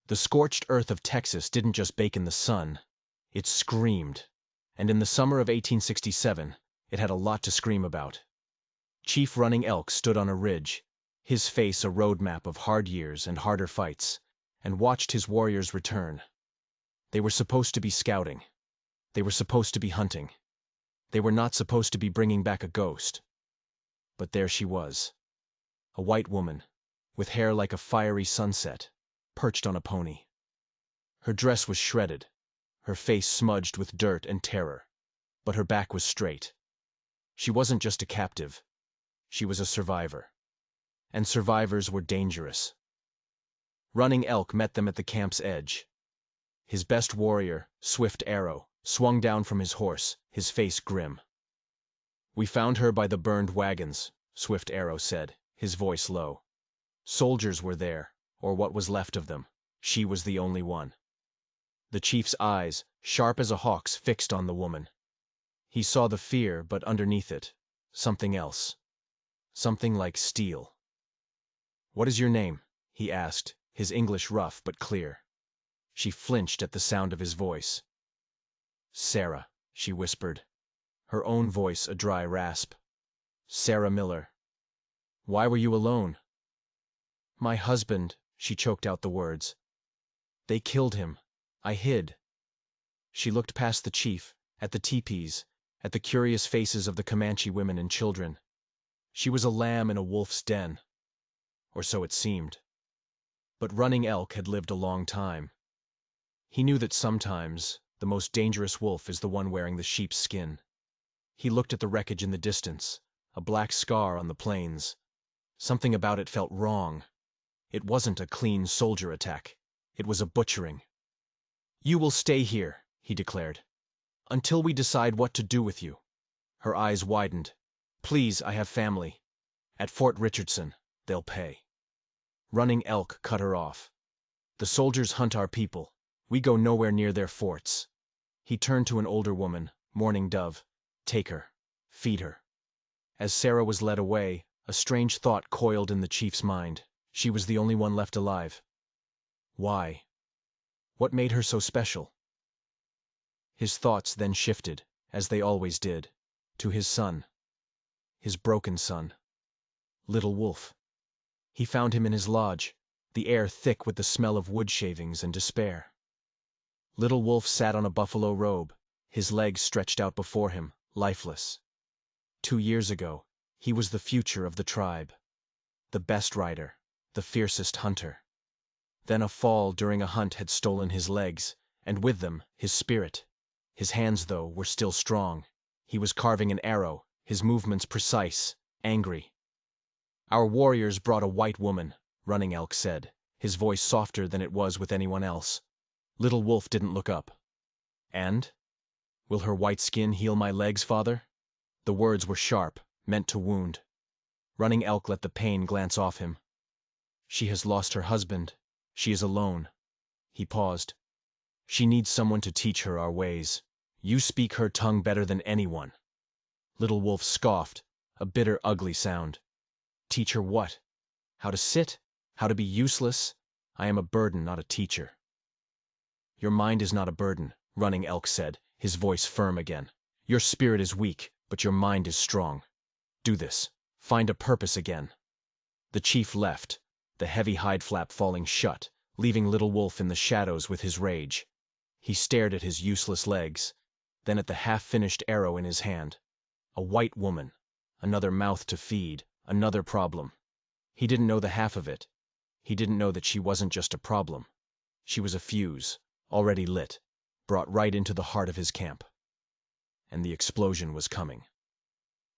The scorched earth of Texas didn't just bake in the sun, it screamed. And in the summer of 1867, it had a lot to scream about. Chief Running Elk stood on a ridge, his face a roadmap of hard years and harder fights, and watched his warriors return. They were supposed to be scouting. They were supposed to be hunting. They were not supposed to be bringing back a ghost. But there she was, a white woman, with hair like a fiery sunset, perched on a pony. Her dress was shredded, her face smudged with dirt and terror, but her back was straight. She wasn't just a captive, she was a survivor. And survivors were dangerous. Running Elk met them at the camp's edge. His best warrior, Swift Arrow, swung down from his horse, his face grim. "We found her by the burned wagons," Swift Arrow said, his voice low. "Soldiers were there, or what was left of them. She was the only one." The chief's eyes, sharp as a hawk's, fixed on the woman. He saw the fear, but underneath it, something else. Something like steel. "What is your name?" he asked, his English rough but clear. She flinched at the sound of his voice. "Sarah," she whispered, her own voice a dry rasp. "Sarah Miller. Why were you alone?" "My husband," she choked out the words. "They killed him. I hid." She looked past the chief, at the teepees, at the curious faces of the Comanche women and children. She was a lamb in a wolf's den. Or so it seemed. But Running Elk had lived a long time. He knew that sometimes the most dangerous wolf is the one wearing the sheep's skin. He looked at the wreckage in the distance, a black scar on the plains. Something about it felt wrong. It wasn't a clean soldier attack. It was a butchering. "You will stay here," he declared, "until we decide what to do with you." Her eyes widened. "Please, I have family. At Fort Richardson, they'll pay." Running Elk cut her off. "The soldiers hunt our people. We go nowhere near their forts." He turned to an older woman, Mourning Dove. "Take her. Feed her." As Sarah was led away, a strange thought coiled in the chief's mind. She was the only one left alive. Why? What made her so special? His thoughts then shifted, as they always did, to his son. His broken son. Little Wolf. He found him in his lodge, the air thick with the smell of wood shavings and despair. Little Wolf sat on a buffalo robe, his legs stretched out before him, lifeless. 2 years ago, he was the future of the tribe. The best rider, the fiercest hunter. Then a fall during a hunt had stolen his legs, and with them, his spirit. His hands, though, were still strong. He was carving an arrow, his movements precise, angry. "Our warriors brought a white woman," Running Elk said, his voice softer than it was with anyone else. Little Wolf didn't look up. "And? Will her white skin heal my legs, father?" The words were sharp, meant to wound. Running Elk let the pain glance off him. "She has lost her husband. She is alone." He paused. "She needs someone to teach her our ways. You speak her tongue better than anyone." Little Wolf scoffed, a bitter, ugly sound. "Teach her what? How to sit? How to be useless? I am a burden, not a teacher." "Your mind is not a burden," Running Elk said, his voice firm again. "Your spirit is weak, but your mind is strong. Do this. Find a purpose again." The chief left, the heavy hide flap falling shut, leaving Little Wolf in the shadows with his rage. He stared at his useless legs, then at the half-finished arrow in his hand. A white woman, another mouth to feed, another problem. He didn't know the half of it. He didn't know that she wasn't just a problem. She was a fuse, already lit, brought right into the heart of his camp. And the explosion was coming.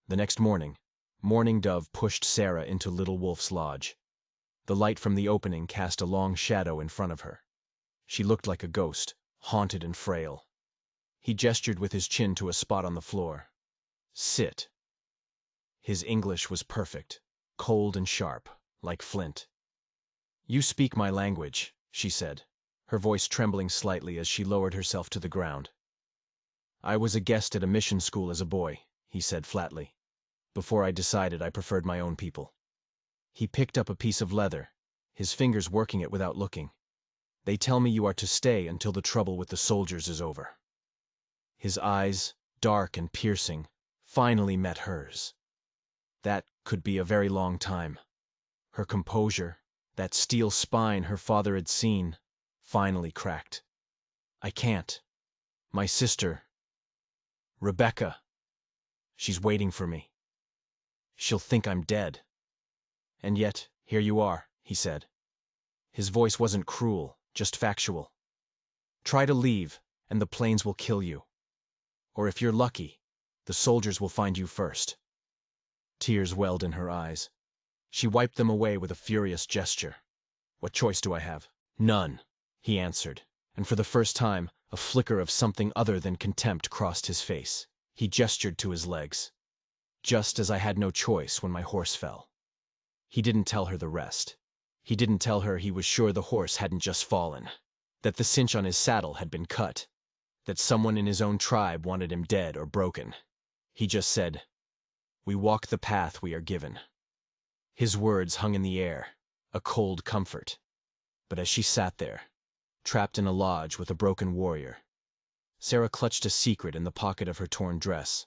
The next morning, Mourning Dove pushed Sarah into Little Wolf's lodge. The light from the opening cast a long shadow in front of her. She looked like a ghost, haunted and frail. He gestured with his chin to a spot on the floor. "Sit." His English was perfect, cold and sharp, like flint. "You speak my language," she said, her voice trembling slightly as she lowered herself to the ground. "I was a guest at a mission school as a boy," he said flatly. "Before I decided I preferred my own people." He picked up a piece of leather, his fingers working it without looking. They tell me you are to stay until the trouble with the soldiers is over." His eyes, dark and piercing, finally met hers. That could be a very long time. Her composure, that steel spine her father had seen, finally cracked. "I can't. My sister, Rebecca, she's waiting for me. She'll think I'm dead." "And yet, here you are," he said. His voice wasn't cruel, just factual. "Try to leave, and the planes will kill you. Or if you're lucky, the soldiers will find you first." Tears welled in her eyes. She wiped them away with a furious gesture. "What choice do I have?" "None," he answered, and for the first time, a flicker of something other than contempt crossed his face. He gestured to his legs. "Just as I had no choice when my horse fell." He didn't tell her the rest. He didn't tell her he was sure the horse hadn't just fallen, that the cinch on his saddle had been cut, that someone in his own tribe wanted him dead or broken. He just said, "We walk the path we are given." His words hung in the air, a cold comfort. But as she sat there, trapped in a lodge with a broken warrior, Sarah clutched a secret in the pocket of her torn dress,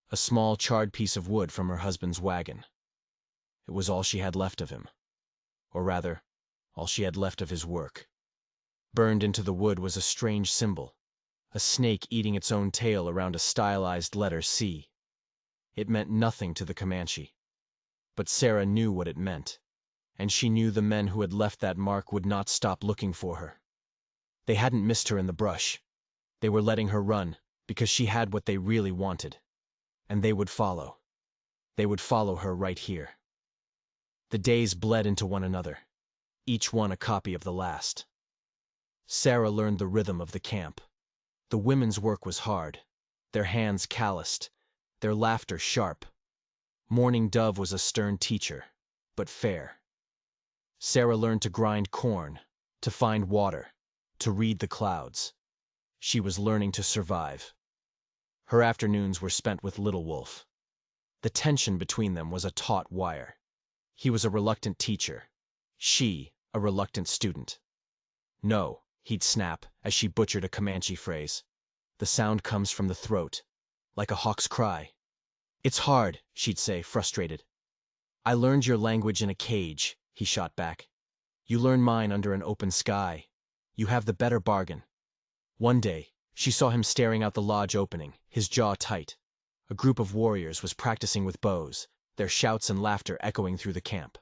a small charred piece of wood from her husband's wagon. It was all she had left of him, or rather, all she had left of his work. Burned into the wood was a strange symbol, a snake eating its own tail around a stylized letter C. It meant nothing to the Comanche, but Sarah knew what it meant, and she knew the men who had left that mark would not stop looking for her. They hadn't missed her in the brush. They were letting her run because she had what they really wanted, and they would follow. They would follow her right here. The days bled into one another, each one a copy of the last. Sarah learned the rhythm of the camp. The women's work was hard, their hands calloused, their laughter sharp. Mourning Dove was a stern teacher, but fair. Sarah learned to grind corn, to find water, to read the clouds. She was learning to survive. Her afternoons were spent with Little Wolf. The tension between them was a taut wire. He was a reluctant teacher, she a reluctant student. "No," he'd snap as she butchered a Comanche phrase. "The sound comes from the throat, like a hawk's cry." "It's hard," she'd say, frustrated. "I learned your language in a cage," he shot back. "You learn mine under an open sky. You have the better bargain." One day, she saw him staring out the lodge opening, his jaw tight. A group of warriors was practicing with bows, their shouts and laughter echoing through the camp.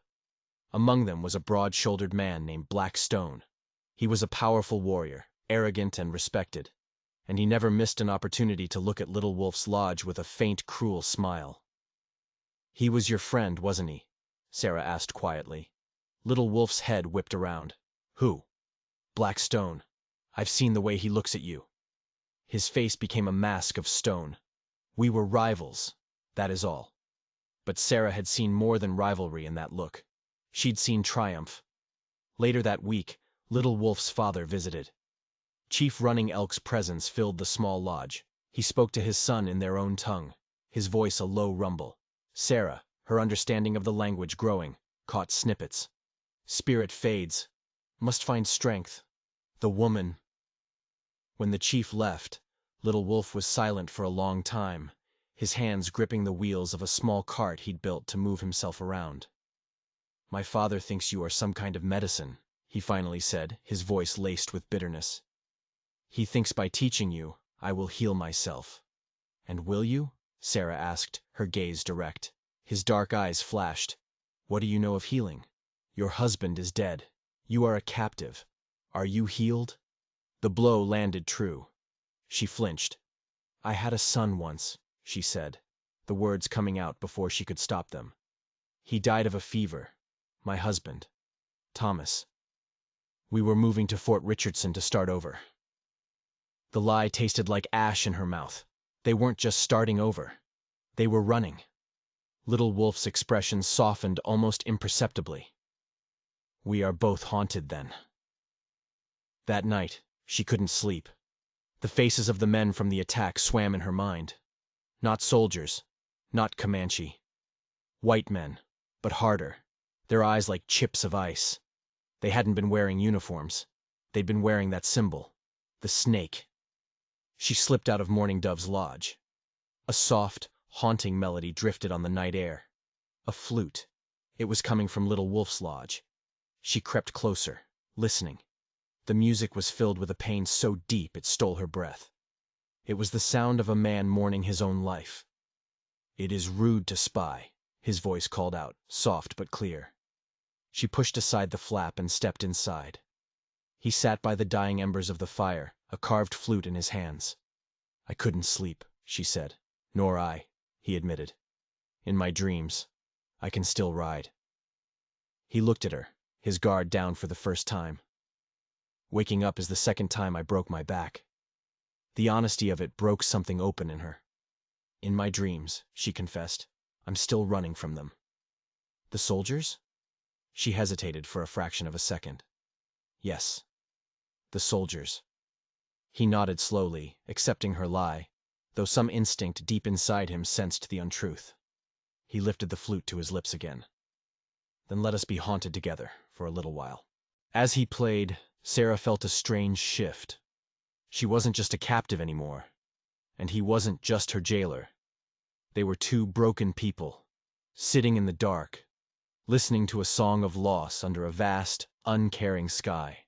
Among them was a broad-shouldered man named Black Stone. He was a powerful warrior, arrogant and respected, and he never missed an opportunity to look at Little Wolf's lodge with a faint, cruel smile. "He was your friend, wasn't he?" Sarah asked quietly. Little Wolf's head whipped around. "Who?" "Black Stone. I've seen the way he looks at you." His face became a mask of stone. "We were rivals, that is all." But Sarah had seen more than rivalry in that look. She'd seen triumph. Later that week, Little Wolf's father visited. Chief Running Elk's presence filled the small lodge. He spoke to his son in their own tongue, his voice a low rumble. Sarah, her understanding of the language growing, caught snippets. "Spirit fades. Must find strength. The woman." When the chief left, Little Wolf was silent for a long time, his hands gripping the wheels of a small cart he'd built to move himself around. "My father thinks you are some kind of medicine," he finally said, his voice laced with bitterness. "He thinks by teaching you, I will heal myself." "And will you?" Sarah asked, her gaze direct. His dark eyes flashed. "What do you know of healing? Your husband is dead. You are a captive. Are you healed?" The blow landed true. She flinched. "I had a son once," she said, the words coming out before she could stop them. "He died of a fever. My husband, Thomas. We were moving to Fort Richardson to start over." The lie tasted like ash in her mouth. They weren't just starting over. They were running. Little Wolf's expression softened almost imperceptibly. "We are both haunted, then." That night, she couldn't sleep. The faces of the men from the attack swam in her mind. Not soldiers, not Comanche. White men, but harder, their eyes like chips of ice. They hadn't been wearing uniforms. They'd been wearing that symbol. The snake. She slipped out of Mourning Dove's lodge. A soft, haunting melody drifted on the night air. A flute. It was coming from Little Wolf's lodge. She crept closer, listening. The music was filled with a pain so deep it stole her breath. It was the sound of a man mourning his own life. "It is rude to spy," his voice called out, soft but clear. She pushed aside the flap and stepped inside. He sat by the dying embers of the fire, a carved flute in his hands. "I couldn't sleep," she said. "Nor I," he admitted. "In my dreams, I can still ride." He looked at her, his guard down for the first time. "Waking up is the second time I broke my back." The honesty of it broke something open in her. "In my dreams," she confessed, "I'm still running from them." "The soldiers?" She hesitated for a fraction of a second. "Yes, the soldiers." He nodded slowly, accepting her lie, though some instinct deep inside him sensed the untruth. He lifted the flute to his lips again. "Then let us be haunted together for a little while." As he played, Sarah felt a strange shift. She wasn't just a captive anymore, and he wasn't just her jailer. They were two broken people, sitting in the dark, listening to a song of loss under a vast, uncaring sky.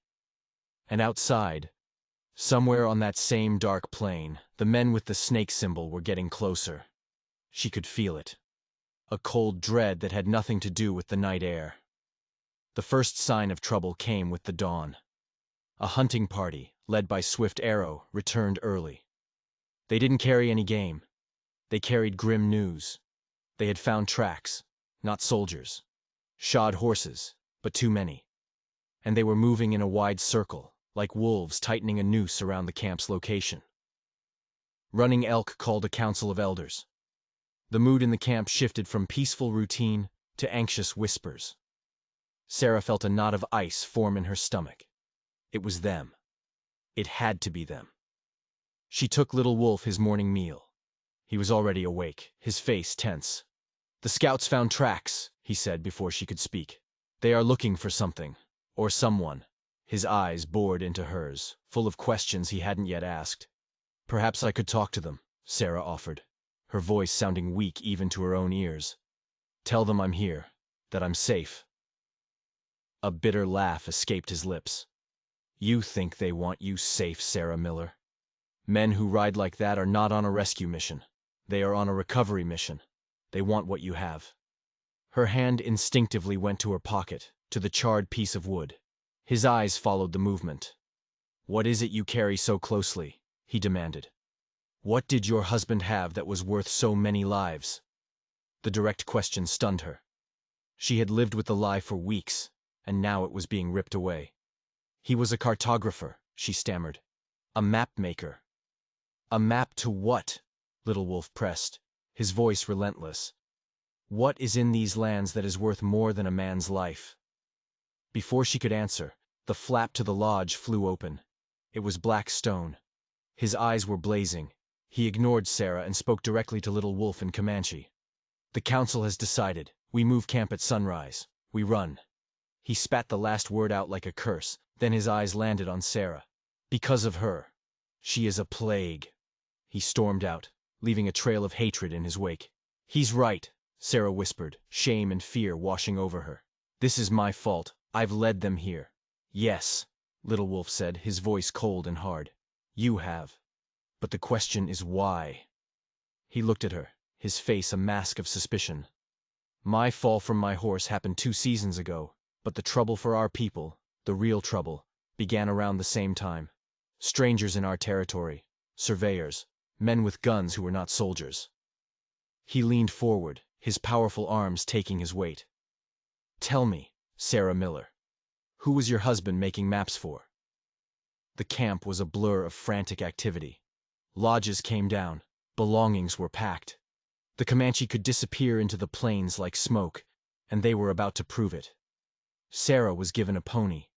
And outside, somewhere on that same dark plain, the men with the snake symbol were getting closer. She could feel it. A cold dread that had nothing to do with the night air. The first sign of trouble came with the dawn. A hunting party, led by Swift Arrow, returned early. They didn't carry any game. They carried grim news. They had found tracks, not soldiers. Shod horses, but too many. And they were moving in a wide circle, like wolves tightening a noose around the camp's location. Running Elk called a council of elders. The mood in the camp shifted from peaceful routine to anxious whispers. Sarah felt a knot of ice form in her stomach. It was them. It had to be them. She took Little Wolf his morning meal. He was already awake, his face tense. "The scouts found tracks," he said before she could speak. "They are looking for something, or someone." His eyes bored into hers, full of questions he hadn't yet asked. "Perhaps I could talk to them," Sarah offered, her voice sounding weak even to her own ears. "Tell them I'm here, that I'm safe." A bitter laugh escaped his lips. "You think they want you safe, Sarah Miller. Men who ride like that are not on a rescue mission. They are on a recovery mission. They want what you have." Her hand instinctively went to her pocket, to the charred piece of wood. His eyes followed the movement. "What is it you carry so closely?" he demanded. "What did your husband have that was worth so many lives?" The direct question stunned her. She had lived with the lie for weeks, and now it was being ripped away. "He was a cartographer," she stammered. "A map maker." "A map to what?" Little Wolf pressed, his voice relentless. "What is in these lands that is worth more than a man's life?" Before she could answer, the flap to the lodge flew open. It was black stone. His eyes were blazing. He ignored Sarah and spoke directly to Little Wolf in Comanche. "The council has decided. We move camp at sunrise. We run." He spat the last word out like a curse, then his eyes landed on Sarah. "Because of her. She is a plague." He stormed out, leaving a trail of hatred in his wake. "He's right," Sarah whispered, shame and fear washing over her. "This is my fault. I've led them here." "Yes," Little Wolf said, his voice cold and hard. "You have. But the question is why?" He looked at her, his face a mask of suspicion. "My fall from my horse happened 2 seasons ago, but the trouble for our people, the real trouble, began around the same time. Strangers in our territory, surveyors, men with guns who were not soldiers." He leaned forward, his powerful arms taking his weight. "Tell me, Sarah Miller, who was your husband making maps for?" The camp was a blur of frantic activity. Lodges came down, belongings were packed. The Comanche could disappear into the plains like smoke, and they were about to prove it. Sarah was given a pony.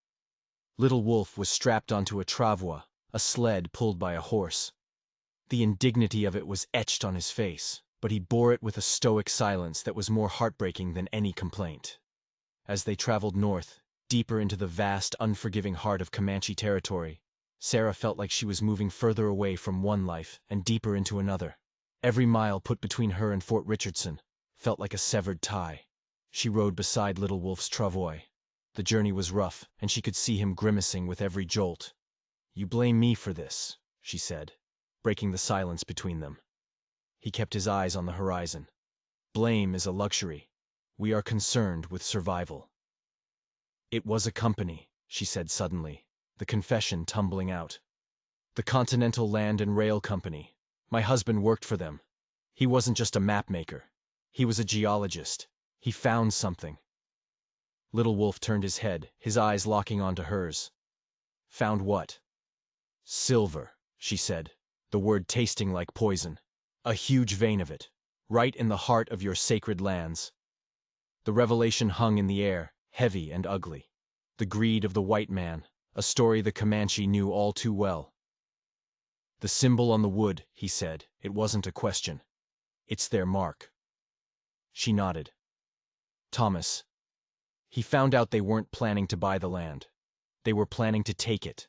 Little Wolf was strapped onto a travois, a sled pulled by a horse. The indignity of it was etched on his face, but he bore it with a stoic silence that was more heartbreaking than any complaint. As they traveled north, deeper into the vast, unforgiving heart of Comanche territory. Sarah felt like she was moving further away from one life and deeper into another. Every mile put between her and Fort Richardson felt like a severed tie. She rode beside Little Wolf's travois. The journey was rough, and she could see him grimacing with every jolt. "You blame me for this," she said, breaking the silence between them. He kept his eyes on the horizon. "Blame is a luxury. We are concerned with survival." "It was a company," she said suddenly, the confession tumbling out. "The Continental Land and Rail Company. My husband worked for them. He wasn't just a map maker. He was a geologist. He found something." Little Wolf turned his head, his eyes locking onto hers. "Found what?" "Silver," she said, the word tasting like poison. "A huge vein of it, right in the heart of your sacred lands." The revelation hung in the air, heavy and ugly. The greed of the white man, a story the Comanche knew all too well. "The symbol on the wood," he said. "It wasn't a question. It's their mark." She nodded. "Thomas. He found out they weren't planning to buy the land. They were planning to take it.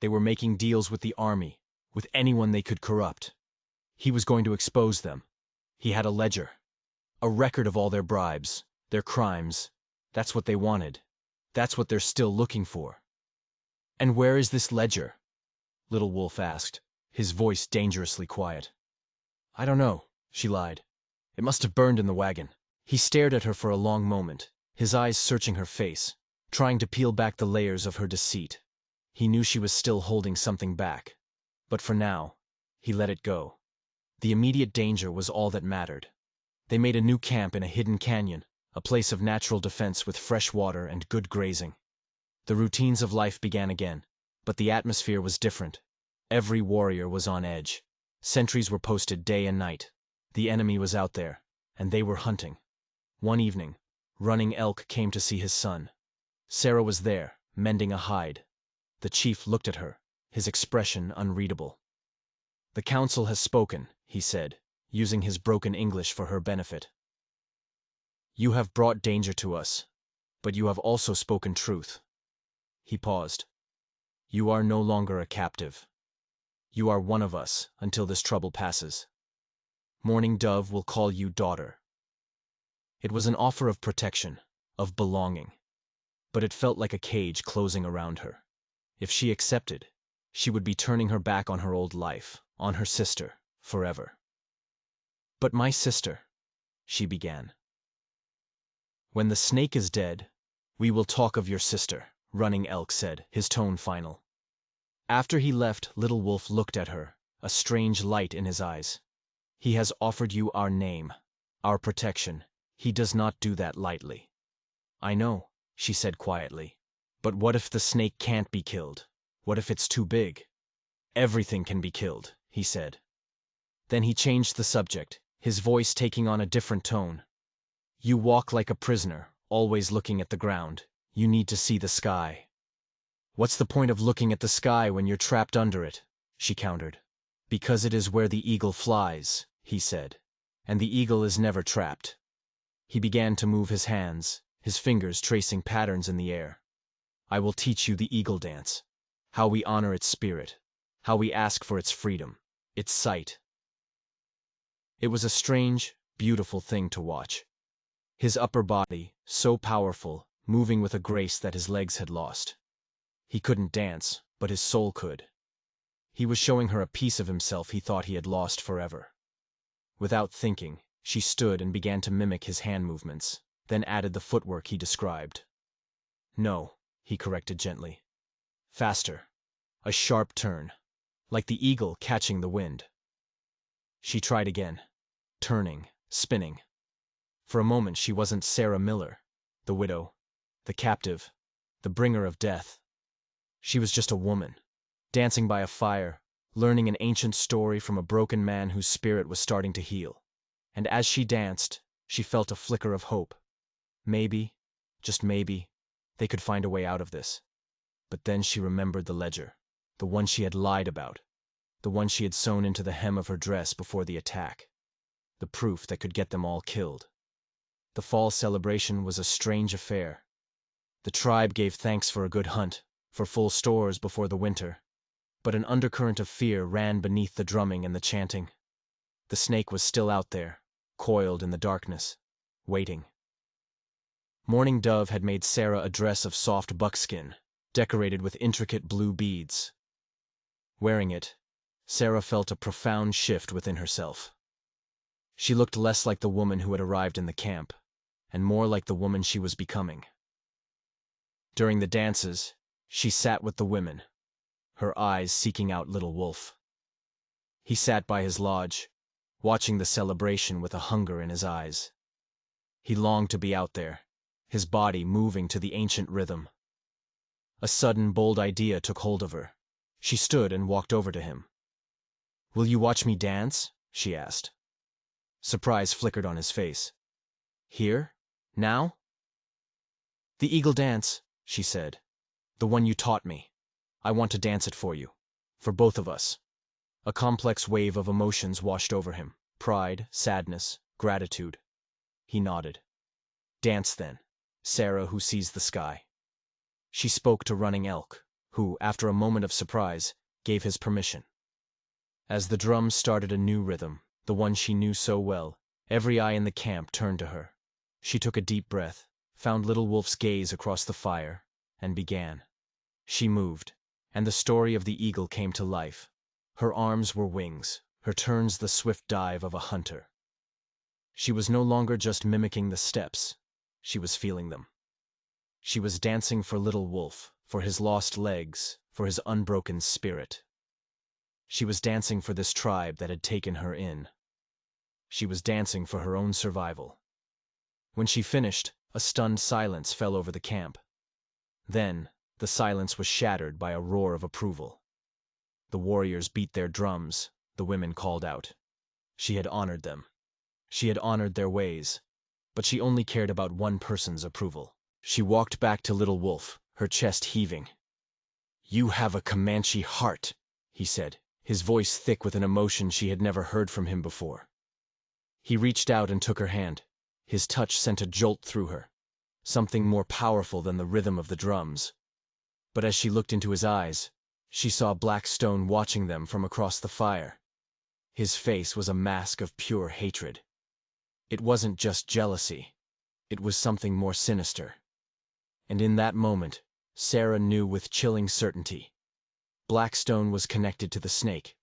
They were making deals with the army, with anyone they could corrupt. He was going to expose them. He had a ledger. A record of all their bribes, their crimes. That's what they wanted. That's what they're still looking for." "And where is this ledger?" Little Wolf asked, his voice dangerously quiet. "I don't know," she lied. "It must have burned in the wagon." He stared at her for a long moment, his eyes searching her face, trying to peel back the layers of her deceit. He knew she was still holding something back. But for now, he let it go. The immediate danger was all that mattered. They made a new camp in a hidden canyon, a place of natural defense with fresh water and good grazing. The routines of life began again, but the atmosphere was different. Every warrior was on edge. Sentries were posted day and night. The enemy was out there, and they were hunting. One evening, Running Elk came to see his son. Sarah was there, mending a hide. The chief looked at her, his expression unreadable. "The council has spoken," he said, using his broken English for her benefit. "You have brought danger to us, but you have also spoken truth." He paused. "You are no longer a captive. You are one of us until this trouble passes. Morning Dove will call you daughter." It was an offer of protection, of belonging, but it felt like a cage closing around her. If she accepted, she would be turning her back on her old life, on her sister, forever. "But my sister," she began. "When the snake is dead, we will talk of your sister," Running Elk said, his tone final. After he left, Little Wolf looked at her, a strange light in his eyes. "He has offered you our name, our protection. He does not do that lightly." "I know," she said quietly. "But what if the snake can't be killed? What if it's too big?" "Everything can be killed," he said. Then he changed the subject, his voice taking on a different tone. "You walk like a prisoner, always looking at the ground. You need to see the sky." "What's the point of looking at the sky when you're trapped under it?" she countered. "Because it is where the eagle flies," he said. "And the eagle is never trapped." He began to move his hands, his fingers tracing patterns in the air. "I will teach you the eagle dance, how we honor its spirit, how we ask for its freedom, its sight." It was a strange, beautiful thing to watch. His upper body, so powerful, moving with a grace that his legs had lost. He couldn't dance, but his soul could. He was showing her a piece of himself he thought he had lost forever. Without thinking, she stood and began to mimic his hand movements, then added the footwork he described. "No," he corrected gently. "Faster. A sharp turn. Like the eagle catching the wind." She tried again, turning, spinning. For a moment she wasn't Sarah Miller, the widow, the captive, the bringer of death. She was just a woman, dancing by a fire, learning an ancient story from a broken man whose spirit was starting to heal. And as she danced, she felt a flicker of hope. Maybe, just maybe, they could find a way out of this. But then she remembered the ledger, the one she had lied about, the one she had sewn into the hem of her dress before the attack, the proof that could get them all killed. The fall celebration was a strange affair. The tribe gave thanks for a good hunt, for full stores before the winter, but an undercurrent of fear ran beneath the drumming and the chanting. The snake was still out there, coiled in the darkness, waiting. Mourning Dove had made Sarah a dress of soft buckskin, decorated with intricate blue beads. Wearing it, Sarah felt a profound shift within herself. She looked less like the woman who had arrived in the camp, and more like the woman she was becoming. During the dances, she sat with the women, her eyes seeking out Little Wolf. He sat by his lodge, watching the celebration with a hunger in his eyes. He longed to be out there, his body moving to the ancient rhythm. A sudden, bold idea took hold of her. She stood and walked over to him. "Will you watch me dance?" she asked. Surprise flickered on his face. "Here? Now?" "The eagle dance," she said. "The one you taught me. I want to dance it for you. For both of us." A complex wave of emotions washed over him. Pride, sadness, gratitude. He nodded. "Dance, then, Sarah who sees the sky." She spoke to Running Elk, who, after a moment of surprise, gave his permission. As the drums started a new rhythm, the one she knew so well, every eye in the camp turned to her. She took a deep breath, found Little Wolf's gaze across the fire, and began. She moved, and the story of the eagle came to life. Her arms were wings, her turns the swift dive of a hunter. She was no longer just mimicking the steps, she was feeling them. She was dancing for Little Wolf, for his lost legs, for his unbroken spirit. She was dancing for this tribe that had taken her in. She was dancing for her own survival. When she finished, a stunned silence fell over the camp. Then, the silence was shattered by a roar of approval. The warriors beat their drums, the women called out. She had honored them. She had honored their ways, but she only cared about one person's approval. She walked back to Little Wolf, her chest heaving. "You have a Comanche heart," he said, his voice thick with an emotion she had never heard from him before. He reached out and took her hand. His touch sent a jolt through her, something more powerful than the rhythm of the drums. But as she looked into his eyes, she saw Blackstone watching them from across the fire. His face was a mask of pure hatred. It wasn't just jealousy. It was something more sinister. And in that moment, Sarah knew with chilling certainty. Blackstone was connected to the snake.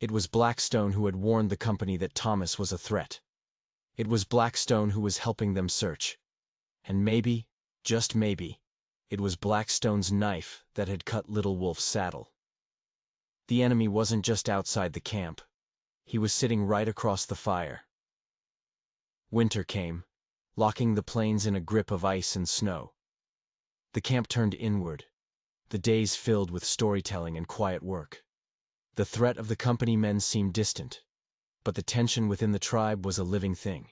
It was Blackstone who had warned the company that Thomas was a threat. It was Blackstone who was helping them search. And maybe, just maybe, it was Blackstone's knife that had cut Little Wolf's saddle. The enemy wasn't just outside the camp. He was sitting right across the fire. Winter came, locking the plains in a grip of ice and snow. The camp turned inward, the days filled with storytelling and quiet work. The threat of the company men seemed distant, but the tension within the tribe was a living thing.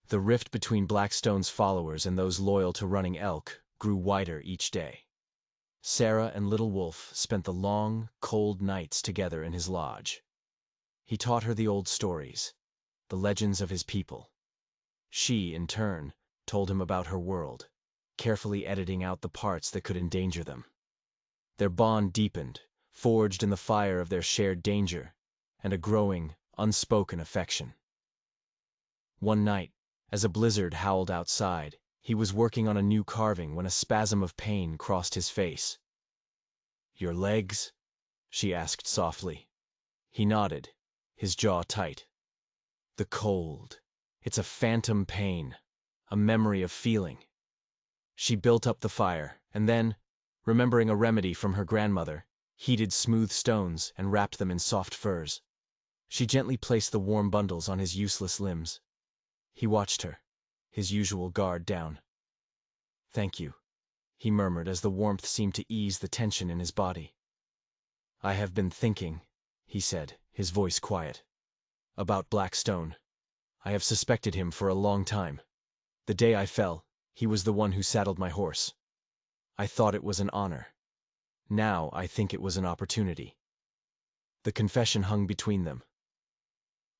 The rift between Blackstone's followers and those loyal to Running Elk grew wider each day. Sarah and Little Wolf spent the long, cold nights together in his lodge. He taught her the old stories, the legends of his people. She, in turn, told him about her world, carefully editing out the parts that could endanger them. Their bond deepened, forged in the fire of their shared danger, and a growing, unspoken affection. One night, as a blizzard howled outside, he was working on a new carving when a spasm of pain crossed his face. "Your legs?" she asked softly. He nodded, his jaw tight. "The cold. It's a phantom pain, a memory of feeling." She built up the fire, and then, remembering a remedy from her grandmother, heated smooth stones and wrapped them in soft furs. She gently placed the warm bundles on his useless limbs. He watched her, his usual guard down. "Thank you," he murmured as the warmth seemed to ease the tension in his body. "I have been thinking," he said, his voice quiet, "about Blackstone. I have suspected him for a long time. The day I fell, he was the one who saddled my horse. I thought it was an honor. Now I think it was an opportunity." The confession hung between them.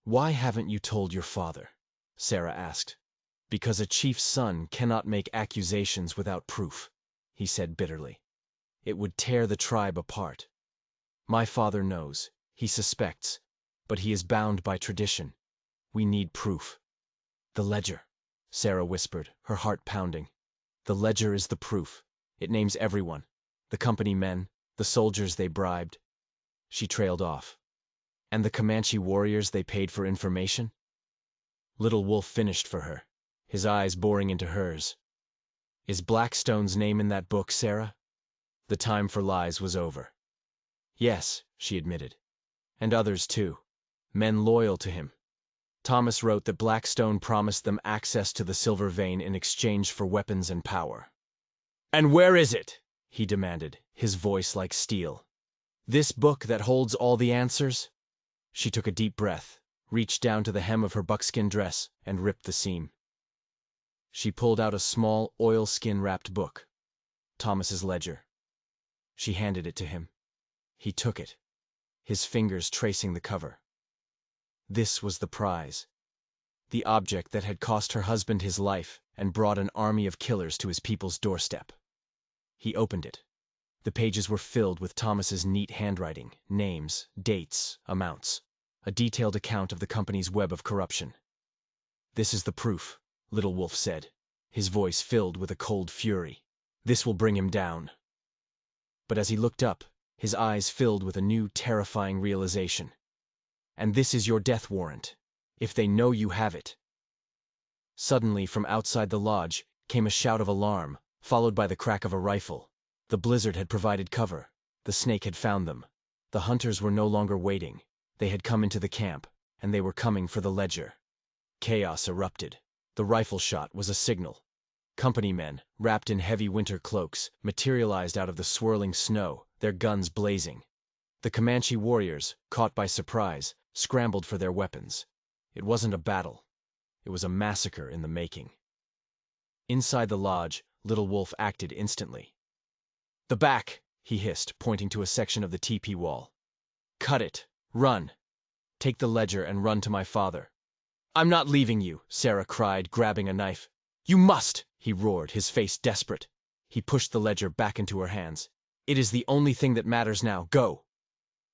"Why haven't you told your father?" Sarah asked. Because a chief's son cannot make accusations without proof, he said bitterly. It would tear the tribe apart. My father knows, he suspects, but he is bound by tradition. We need proof. The ledger, Sarah whispered, her heart pounding. The ledger is the proof. It names everyone. The company men, the soldiers they bribed. She trailed off. And the Comanche warriors they paid for information? Little Wolf finished for her, his eyes boring into hers. Is Blackstone's name in that book, Sarah? The time for lies was over. Yes, she admitted. And others too. Men loyal to him. Thomas wrote that Blackstone promised them access to the silver vein in exchange for weapons and power. "And where is it?" he demanded, his voice like steel. "This book that holds all the answers?" She took a deep breath, reached down to the hem of her buckskin dress, and ripped the seam. She pulled out a small, oilskin-wrapped book. Thomas's ledger. She handed it to him. He took it, his fingers tracing the cover. This was the prize. The object that had cost her husband his life and brought an army of killers to his people's doorstep. He opened it. The pages were filled with Thomas's neat handwriting, names, dates, amounts. A detailed account of the company's web of corruption. "This is the proof," Little Wolf said, his voice filled with a cold fury. "This will bring him down." But as he looked up, his eyes filled with a new terrifying realization. "And this is your death warrant, if they know you have it." Suddenly, from outside the lodge, came a shout of alarm, followed by the crack of a rifle. The blizzard had provided cover. The snake had found them. The hunters were no longer waiting. They had come into the camp, and they were coming for the ledger. Chaos erupted. The rifle shot was a signal. Company men, wrapped in heavy winter cloaks, materialized out of the swirling snow, their guns blazing. The Comanche warriors, caught by surprise, scrambled for their weapons. It wasn't a battle. It was a massacre in the making. Inside the lodge, Little Wolf acted instantly. "The back!" he hissed, pointing to a section of the teepee wall. "Cut it! Run! Take the ledger and run to my father." "I'm not leaving you," Sarah cried, grabbing a knife. "You must!" he roared, his face desperate. He pushed the ledger back into her hands. "It is the only thing that matters now. Go!"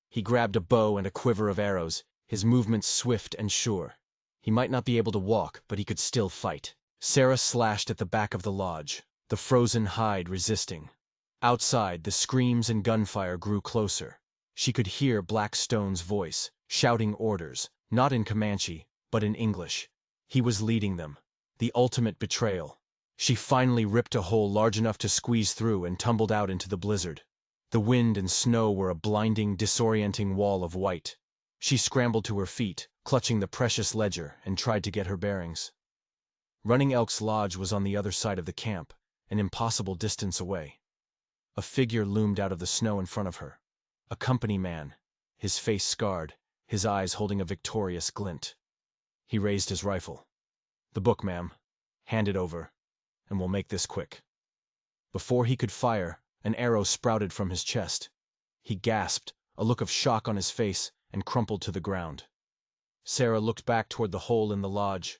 He grabbed a bow and a quiver of arrows, his movements swift and sure. He might not be able to walk, but he could still fight. Sarah slashed at the back of the lodge, the frozen hide resisting. Outside, the screams and gunfire grew closer. She could hear Blackstone's voice, shouting orders, not in Comanche, but in English. He was leading them. The ultimate betrayal. She finally ripped a hole large enough to squeeze through and tumbled out into the blizzard. The wind and snow were a blinding, disorienting wall of white. She scrambled to her feet, clutching the precious ledger, and tried to get her bearings. Running Elk's lodge was on the other side of the camp, an impossible distance away. A figure loomed out of the snow in front of her. A company man, his face scarred, his eyes holding a victorious glint. He raised his rifle. "The book, ma'am. Hand it over, and we'll make this quick." Before he could fire, an arrow sprouted from his chest. He gasped, a look of shock on his face, and crumpled to the ground. Sarah looked back toward the hole in the lodge.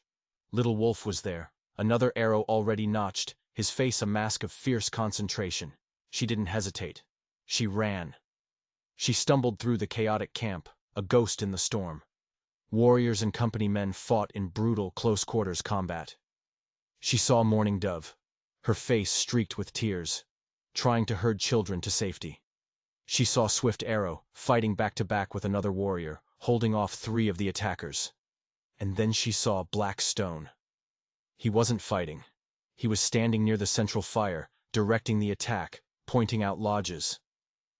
Little Wolf was there, another arrow already notched, his face a mask of fierce concentration. She didn't hesitate. She ran. She stumbled through the chaotic camp, a ghost in the storm. Warriors and company men fought in brutal, close-quarters combat. She saw Mourning Dove, her face streaked with tears, trying to herd children to safety. She saw Swift Arrow, fighting back-to-back with another warrior, holding off 3 of the attackers. And then she saw Blackstone. He wasn't fighting. He was standing near the central fire, directing the attack, pointing out lodges.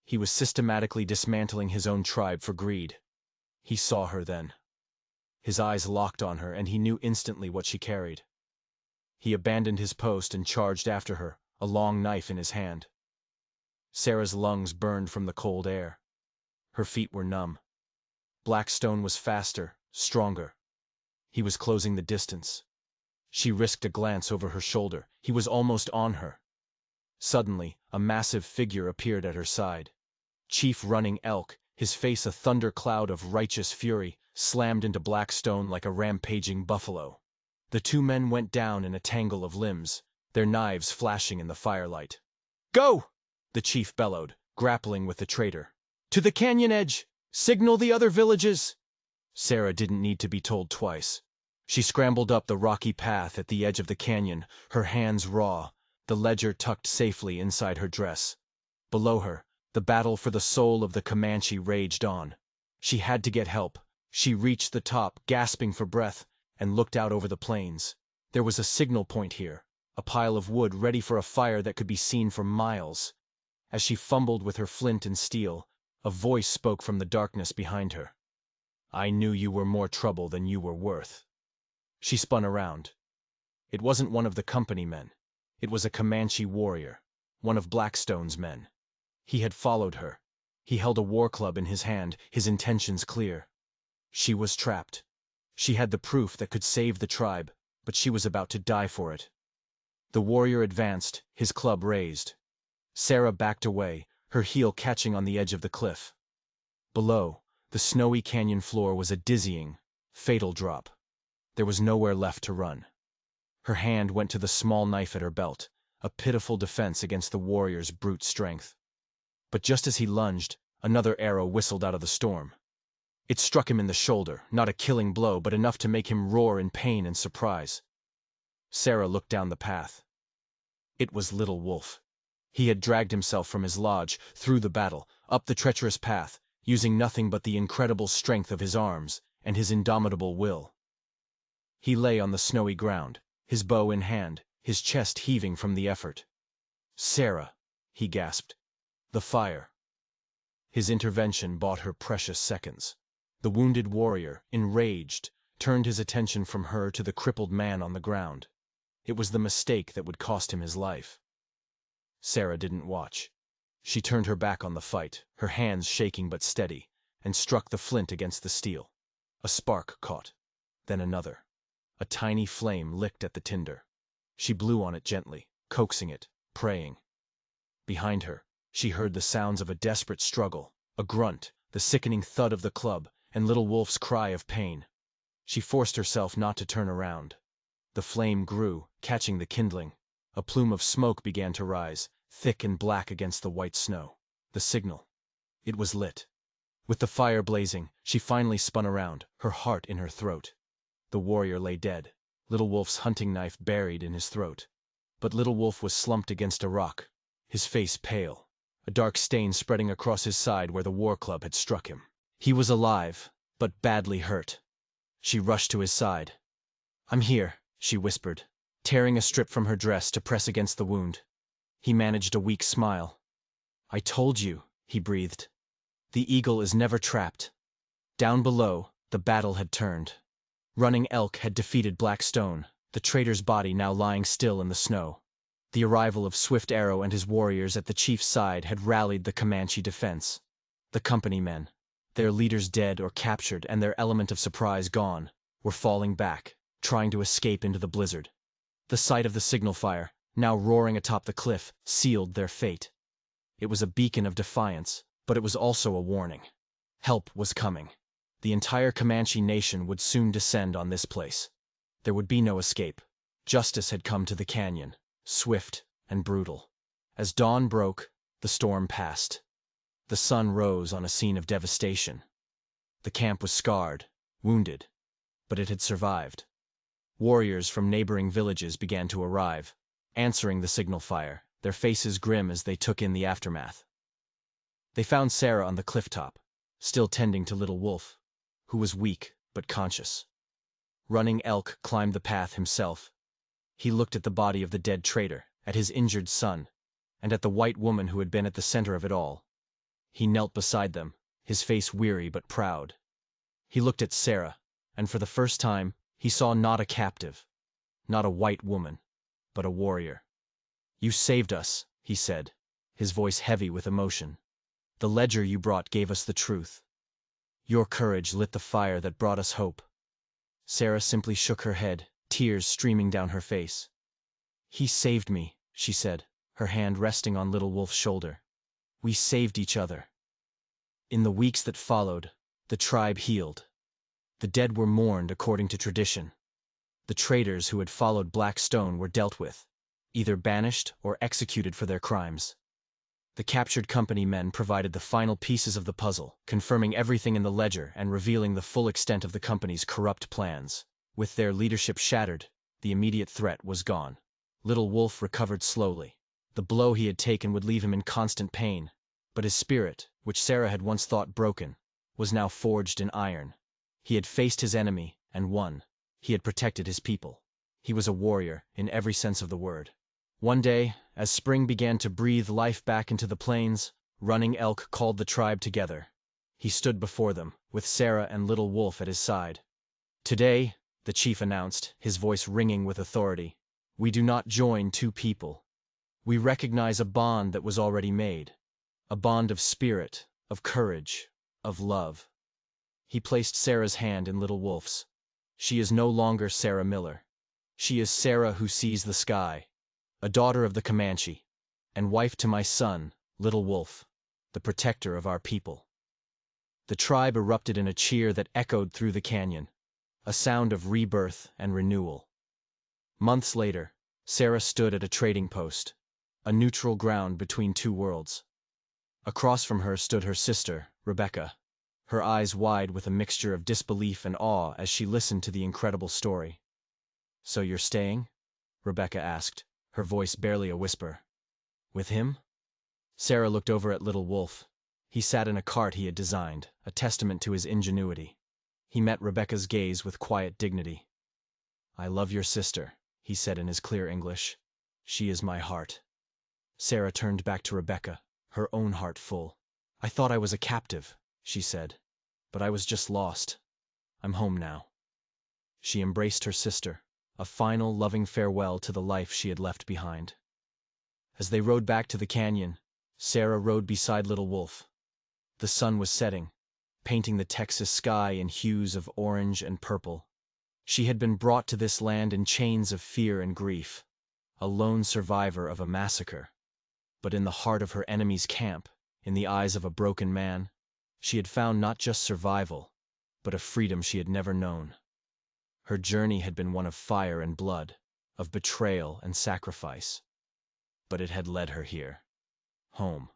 He was systematically dismantling his own tribe for greed. He saw her then. His eyes locked on her, and he knew instantly what she carried. He abandoned his post and charged after her, a long knife in his hand. Sarah's lungs burned from the cold air. Her feet were numb. Blackstone was faster, stronger. He was closing the distance. She risked a glance over her shoulder. He was almost on her. Suddenly, a massive figure appeared at her side. Chief Running Elk, his face a thundercloud of righteous fury, slammed into Blackstone like a rampaging buffalo. The two men went down in a tangle of limbs, their knives flashing in the firelight. "Go!" the chief bellowed, grappling with the traitor. "To the canyon edge! Signal the other villages!" Sarah didn't need to be told twice. She scrambled up the rocky path at the edge of the canyon, her hands raw, the ledger tucked safely inside her dress. Below her, the battle for the soul of the Comanche raged on. She had to get help. She reached the top, gasping for breath, and looked out over the plains. There was a signal point here, a pile of wood ready for a fire that could be seen for miles. As she fumbled with her flint and steel, a voice spoke from the darkness behind her. "I knew you were more trouble than you were worth." She spun around. It wasn't one of the company men. It was a Comanche warrior, one of Blackstone's men. He had followed her. He held a war club in his hand, his intentions clear. She was trapped. She had the proof that could save the tribe, but she was about to die for it. The warrior advanced, his club raised. Sarah backed away, her heel catching on the edge of the cliff. Below, the snowy canyon floor was a dizzying, fatal drop. There was nowhere left to run. Her hand went to the small knife at her belt, a pitiful defense against the warrior's brute strength. But just as he lunged, another arrow whistled out of the storm. It struck him in the shoulder, not a killing blow, but enough to make him roar in pain and surprise. Sarah looked down the path. It was Little Wolf. He had dragged himself from his lodge, through the battle, up the treacherous path, using nothing but the incredible strength of his arms and his indomitable will. He lay on the snowy ground, his bow in hand, his chest heaving from the effort. "Sarah," he gasped. "The fire." His intervention bought her precious seconds. The wounded warrior, enraged, turned his attention from her to the crippled man on the ground. It was the mistake that would cost him his life. Sarah didn't watch. She turned her back on the fight, her hands shaking but steady, and struck the flint against the steel. A spark caught, then another. A tiny flame licked at the tinder. She blew on it gently, coaxing it, praying. Behind her, she heard the sounds of a desperate struggle, a grunt, the sickening thud of the club, and Little Wolf's cry of pain. She forced herself not to turn around. The flame grew, catching the kindling. A plume of smoke began to rise, thick and black against the white snow. The signal. It was lit. With the fire blazing, she finally spun around, her heart in her throat. The warrior lay dead, Little Wolf's hunting knife buried in his throat. But Little Wolf was slumped against a rock, his face pale, a dark stain spreading across his side where the war club had struck him. He was alive, but badly hurt. She rushed to his side. "I'm here," she whispered, tearing a strip from her dress to press against the wound. He managed a weak smile. "I told you," he breathed. "The eagle is never trapped." Down below, the battle had turned. Running Elk had defeated Blackstone, the traitor's body now lying still in the snow. The arrival of Swift Arrow and his warriors at the chief's side had rallied the Comanche defense. The company men, their leaders dead or captured and their element of surprise gone, were falling back, trying to escape into the blizzard. The sight of the signal fire, now roaring atop the cliff, sealed their fate. It was a beacon of defiance, but it was also a warning. Help was coming. The entire Comanche nation would soon descend on this place. There would be no escape. Justice had come to the canyon, swift and brutal. As dawn broke, the storm passed. The sun rose on a scene of devastation. The camp was scarred, wounded, but it had survived. Warriors from neighboring villages began to arrive, answering the signal fire, their faces grim as they took in the aftermath. They found Sarah on the cliff top, still tending to Little Wolf, who was weak but conscious. Running Elk climbed the path himself. He looked at the body of the dead traitor, at his injured son, and at the white woman who had been at the center of it all. He knelt beside them, his face weary but proud. He looked at Sarah, and for the first time, he saw not a captive, not a white woman, but a warrior. "You saved us," he said, his voice heavy with emotion. "The ledger you brought gave us the truth. Your courage lit the fire that brought us hope." Sarah simply shook her head, tears streaming down her face. "He saved me," she said, her hand resting on Little Wolf's shoulder. "We saved each other." In the weeks that followed, the tribe healed. The dead were mourned according to tradition. The traitors who had followed Black Stone were dealt with, either banished or executed for their crimes. The captured company men provided the final pieces of the puzzle, confirming everything in the ledger and revealing the full extent of the company's corrupt plans. With their leadership shattered, the immediate threat was gone. Little Wolf recovered slowly. The blow he had taken would leave him in constant pain, but his spirit, which Sarah had once thought broken, was now forged in iron. He had faced his enemy and won. He had protected his people. He was a warrior in every sense of the word. One day, as spring began to breathe life back into the plains, Running Elk called the tribe together. He stood before them, with Sarah and Little Wolf at his side. "Today," the chief announced, his voice ringing with authority, "we do not join two people. We recognize a bond that was already made, a bond of spirit, of courage, of love." He placed Sarah's hand in Little Wolf's. "She is no longer Sarah Miller. She is Sarah who sees the sky, a daughter of the Comanche, and wife to my son, Little Wolf, the protector of our people." The tribe erupted in a cheer that echoed through the canyon, a sound of rebirth and renewal. Months later, Sarah stood at a trading post, a neutral ground between two worlds. Across from her stood her sister, Rebecca, her eyes wide with a mixture of disbelief and awe as she listened to the incredible story. "So you're staying?" Rebecca asked, her voice barely a whisper. "With him?" Sarah looked over at Little Wolf. He sat in a cart he had designed, a testament to his ingenuity. He met Rebecca's gaze with quiet dignity. "I love your sister," he said in his clear English. "She is my heart." Sarah turned back to Rebecca, her own heart full. "I thought I was a captive," she said, "but I was just lost. I'm home now." She embraced her sister, a final loving farewell to the life she had left behind. As they rode back to the canyon, Sarah rode beside Little Wolf. The sun was setting, painting the Texas sky in hues of orange and purple. She had been brought to this land in chains of fear and grief, a lone survivor of a massacre. But in the heart of her enemy's camp, in the eyes of a broken man, she had found not just survival, but a freedom she had never known. Her journey had been one of fire and blood, of betrayal and sacrifice. But it had led her here. Home.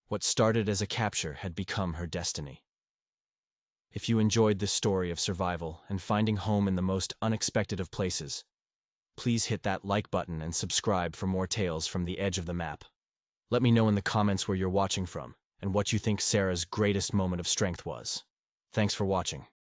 What started as a capture had become her destiny. If you enjoyed this story of survival and finding home in the most unexpected of places, please hit that like button and subscribe for more tales from the edge of the map. Let me know in the comments where you're watching from and what you think Sarah's greatest moment of strength was. Thanks for watching.